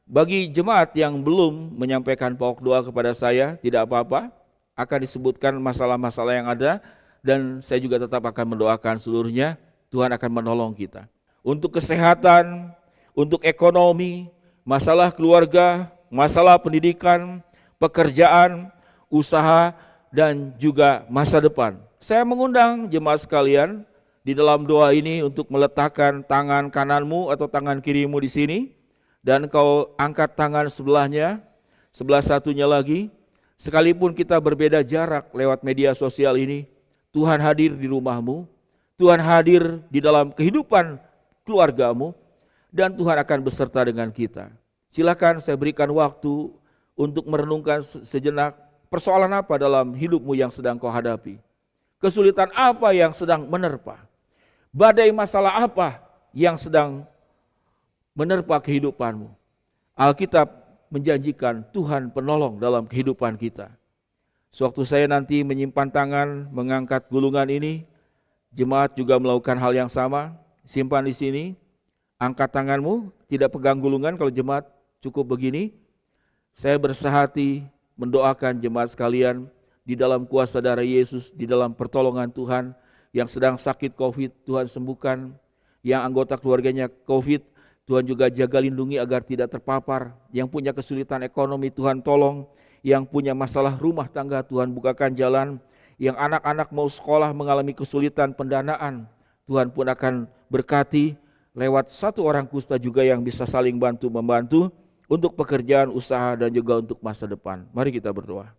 Bagi jemaat yang belum menyampaikan pokok doa kepada saya, tidak apa-apa, akan disebutkan masalah-masalah yang ada, dan saya juga tetap akan mendoakan seluruhnya. Tuhan akan menolong kita untuk kesehatan, untuk ekonomi, masalah keluarga, masalah pendidikan, pekerjaan, usaha, dan juga masa depan. Saya mengundang jemaat sekalian di dalam doa ini untuk meletakkan tangan kananmu atau tangan kirimu di sini, dan kau angkat tangan sebelahnya, sebelah satunya lagi. Sekalipun kita berbeda jarak lewat media sosial ini, Tuhan hadir di rumahmu, Tuhan hadir di dalam kehidupan keluargamu, dan Tuhan akan beserta dengan kita. Silakan saya berikan waktu untuk merenungkan sejenak persoalan apa dalam hidupmu yang sedang kau hadapi. Kesulitan apa yang sedang menerpa? Badai masalah apa yang sedang menerpa kehidupanmu? Alkitab menjanjikan Tuhan penolong dalam kehidupan kita. Sewaktu saya nanti menyimpan tangan mengangkat gulungan ini, jemaat juga melakukan hal yang sama. Simpan di sini. Angkat tanganmu, tidak pegang gulungan. Kalau jemaat cukup begini. Saya bersehati mendoakan jemaat sekalian di dalam kuasa darah Yesus, di dalam pertolongan Tuhan. Yang sedang sakit COVID, Tuhan sembuhkan. Yang anggota keluarganya COVID, Tuhan juga jaga lindungi agar tidak terpapar. Yang punya kesulitan ekonomi, Tuhan tolong. Yang punya masalah rumah tangga, Tuhan bukakan jalan. Yang anak-anak mau sekolah mengalami kesulitan pendanaan, Tuhan pun akan berkati. Lewat satu orang kusta juga yang bisa saling bantu-membantu untuk pekerjaan, usaha, dan juga untuk masa depan. Mari kita berdoa.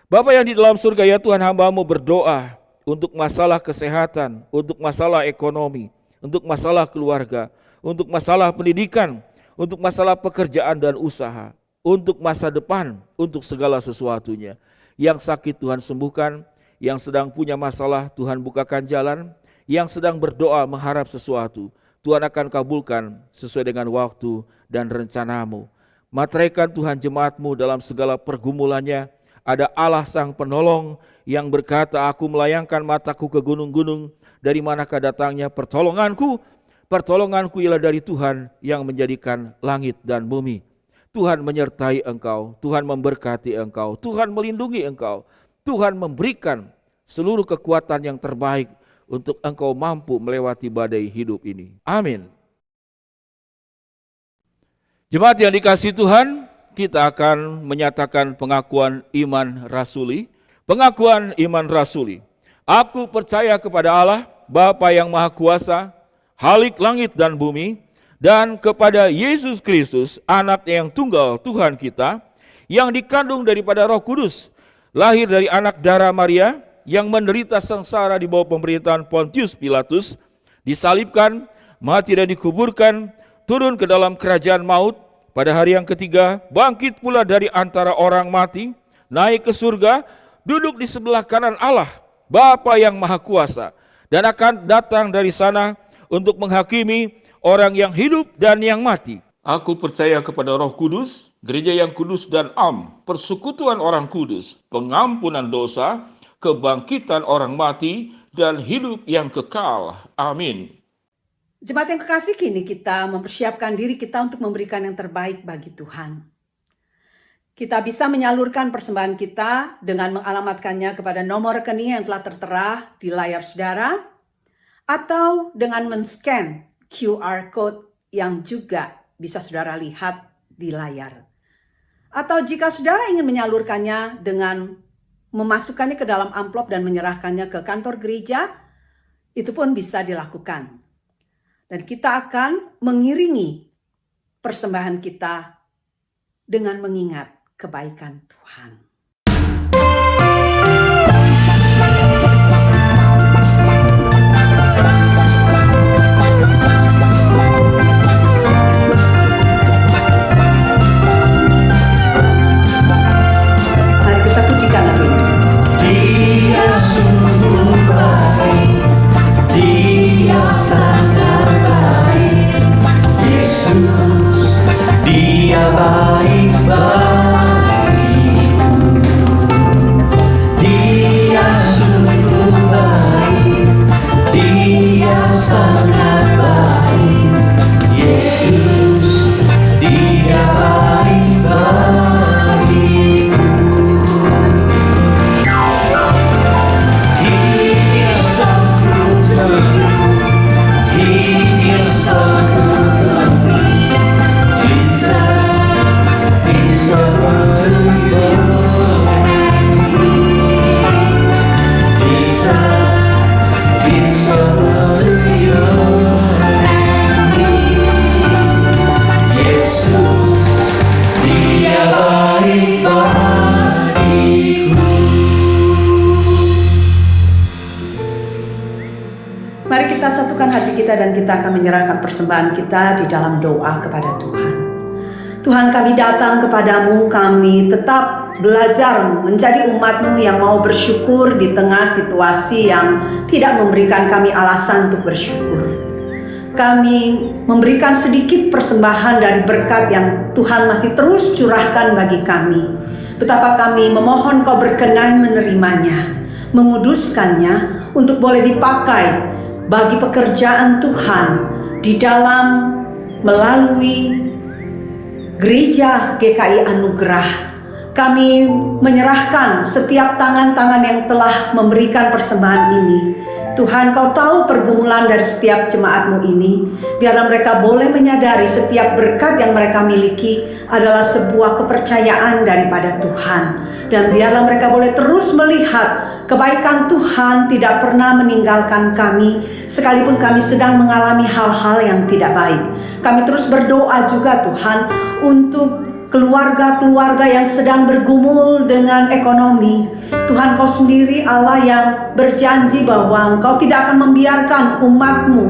Bapa yang di dalam surga, ya Tuhan, hamba-Mu berdoa untuk masalah kesehatan, untuk masalah ekonomi, untuk masalah keluarga, untuk masalah pendidikan, untuk masalah pekerjaan dan usaha, untuk masa depan, untuk segala sesuatunya. Yang sakit Tuhan sembuhkan, yang sedang punya masalah Tuhan bukakan jalan, yang sedang berdoa mengharap sesuatu, Tuhan akan kabulkan sesuai dengan waktu dan rencanamu. Materaikan Tuhan jemaat-Mu dalam segala pergumulannya. Ada Allah Sang Penolong yang berkata, aku melayangkan mataku ke gunung-gunung, dari manakah datangnya pertolonganku? Pertolonganku ialah dari Tuhan yang menjadikan langit dan bumi. Tuhan menyertai engkau, Tuhan memberkati engkau, Tuhan melindungi engkau, Tuhan memberikan seluruh kekuatan yang terbaik untuk engkau mampu melewati badai hidup ini. Amin. Jemaat yang dikasihi Tuhan, kita akan menyatakan pengakuan iman rasuli. Pengakuan iman rasuli. Aku percaya kepada Allah, Bapa yang Maha Kuasa, Khalik langit dan bumi, dan kepada Yesus Kristus, anak yang tunggal Tuhan kita, yang dikandung daripada Roh Kudus, lahir dari anak darah Maria, yang menderita sengsara di bawah pemerintahan Pontius Pilatus, disalibkan, mati dan dikuburkan, turun ke dalam kerajaan maut, pada hari yang ketiga, bangkit pula dari antara orang mati, naik ke surga, duduk di sebelah kanan Allah, Bapa yang Maha Kuasa, dan akan datang dari sana untuk menghakimi orang yang hidup dan yang mati. Aku percaya kepada Roh Kudus, gereja yang kudus dan am, persekutuan orang kudus, pengampunan dosa, kebangkitan orang mati, dan hidup yang kekal. Amin. Jemaat yang kekasih, kini kita mempersiapkan diri kita untuk memberikan yang terbaik bagi Tuhan. Kita bisa menyalurkan persembahan kita dengan mengalamatkannya kepada nomor rekening yang telah tertera di layar saudara, atau dengan men-scan QR code yang juga bisa saudara lihat di layar. Atau jika saudara ingin menyalurkannya dengan memasukkannya ke dalam amplop dan menyerahkannya ke kantor gereja, itu pun bisa dilakukan. Dan kita akan mengiringi persembahan kita dengan mengingat kebaikan Tuhan. Mari kita pujikan lagu ini. Dia sungguh baik, Dia sangat baik. Yesus, Dia baik bagiku. Dia sungguh baik, Dia sangat baik. Yesus, Dia baik bagiku. He is so good to me. He is so good to me. Jesus is so good to you. Jesus is so good to you. Yesus, Dia baik bagiku. Mari kita satukan hati kita dan kita akan menyerahkan persembahan kita di dalam doa kepada Tuhan. Tuhan, kami datang kepadamu, kami tetap belajar menjadi umat-Mu yang mau bersyukur di tengah situasi yang tidak memberikan kami alasan untuk bersyukur. Kami memberikan sedikit persembahan dari berkat yang Tuhan masih terus curahkan bagi kami. Betapa kami memohon Kau berkenan menerimanya, menguduskannya untuk boleh dipakai bagi pekerjaan Tuhan di dalam melalui Gereja GKI Anugerah. Kami menyerahkan setiap tangan-tangan yang telah memberikan persembahan ini. Tuhan, Kau tahu pergumulan dari setiap jemaat-Mu ini. Biarlah mereka boleh menyadari setiap berkat yang mereka miliki adalah sebuah kepercayaan daripada Tuhan. Dan biarlah mereka boleh terus melihat kebaikan Tuhan tidak pernah meninggalkan kami, sekalipun kami sedang mengalami hal-hal yang tidak baik. Kami terus berdoa juga Tuhan untuk keluarga-keluarga yang sedang bergumul dengan ekonomi. Tuhan, Kau sendiri Allah yang berjanji bahwa Engkau tidak akan membiarkan umat-Mu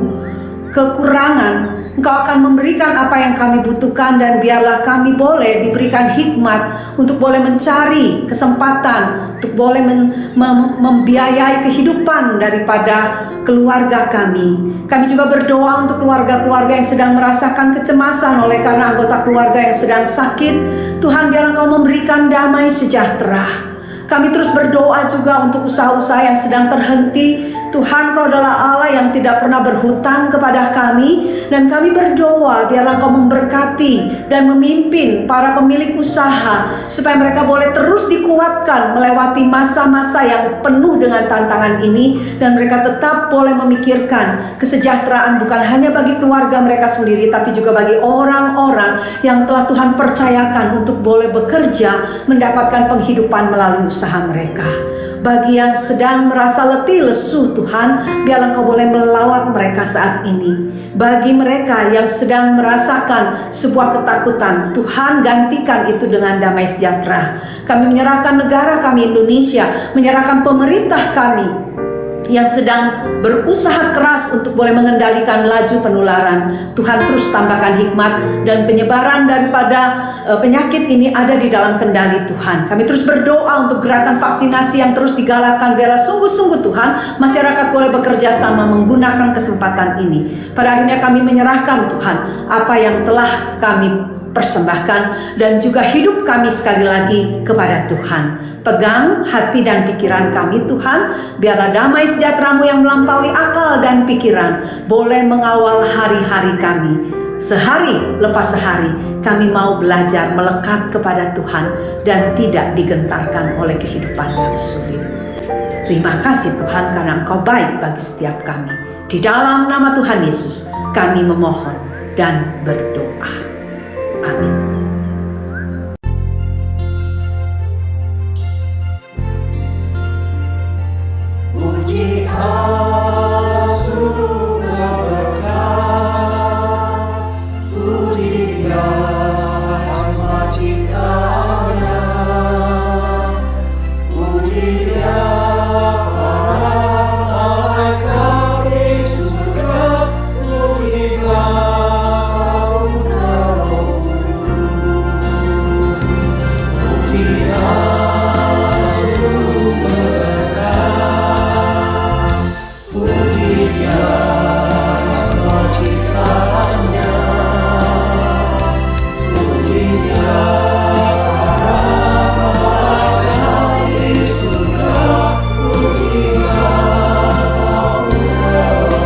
kekurangan Engkau akan memberikan apa yang kami butuhkan, dan biarlah kami boleh diberikan hikmat untuk boleh mencari kesempatan, untuk boleh membiayai kehidupan daripada keluarga kami. Kami juga berdoa untuk keluarga-keluarga yang sedang merasakan kecemasan oleh karena anggota keluarga yang sedang sakit. Tuhan, biarlah Engkau memberikan damai sejahtera. Kami terus berdoa juga untuk usaha-usaha yang sedang terhenti. Tuhan, Kau adalah Allah yang tidak pernah berhutang kepada kami, dan kami berdoa biarlah Kau memberkati dan memimpin para pemilik usaha supaya mereka boleh terus dikuatkan melewati masa-masa yang penuh dengan tantangan ini, dan mereka tetap boleh memikirkan kesejahteraan bukan hanya bagi keluarga mereka sendiri, tapi juga bagi orang-orang yang telah Tuhan percayakan untuk boleh bekerja mendapatkan penghidupan melalui usaha mereka. Bagi yang sedang merasa letih lesu, Tuhan, biarlah Engkau boleh melawat mereka saat ini. Bagi mereka yang sedang merasakan sebuah ketakutan, Tuhan, gantikan itu dengan damai sejahtera. Kami menyerahkan negara kami Indonesia, menyerahkan pemerintah kami yang sedang berusaha keras untuk boleh mengendalikan laju penularan. Tuhan, terus tambahkan hikmat, dan penyebaran daripada penyakit ini ada di dalam kendali Tuhan. Kami terus berdoa untuk gerakan vaksinasi yang terus digalakkan. Biarlah sungguh-sungguh Tuhan, masyarakat boleh bekerja sama menggunakan kesempatan ini. Pada akhirnya kami menyerahkan Tuhan apa yang telah kami persembahkan, dan juga hidup kami sekali lagi kepada Tuhan. Pegang hati dan pikiran kami, Tuhan. Biarlah damai sejahtera-Mu yang melampaui akal dan pikiran boleh mengawal hari-hari kami. Sehari lepas sehari kami mau belajar melekat kepada Tuhan dan tidak digentarkan oleh kehidupan yang sulit. Terima kasih Tuhan, karena Engkau baik bagi setiap kami. Di dalam nama Tuhan Yesus kami memohon dan berdoa. Amin. Puji Allah sungguh berkah, puji Dia asma ciptaannya, puji Dia para malaikat di surga, puji Dia putra Roh Kudus, puji Dia sungguh berkah, puji Dia asma ciptaannya, puji Dia para malaikat di surga, puji Dia putra Roh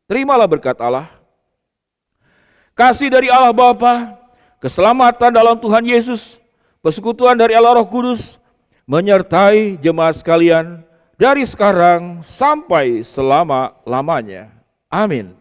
Terimalah berkat Allah, kasih dari Allah Bapa, keselamatan dalam Tuhan Yesus, persekutuan dari Allah Roh Kudus, menyertai jemaat sekalian dari sekarang sampai selama-lamanya. Amin.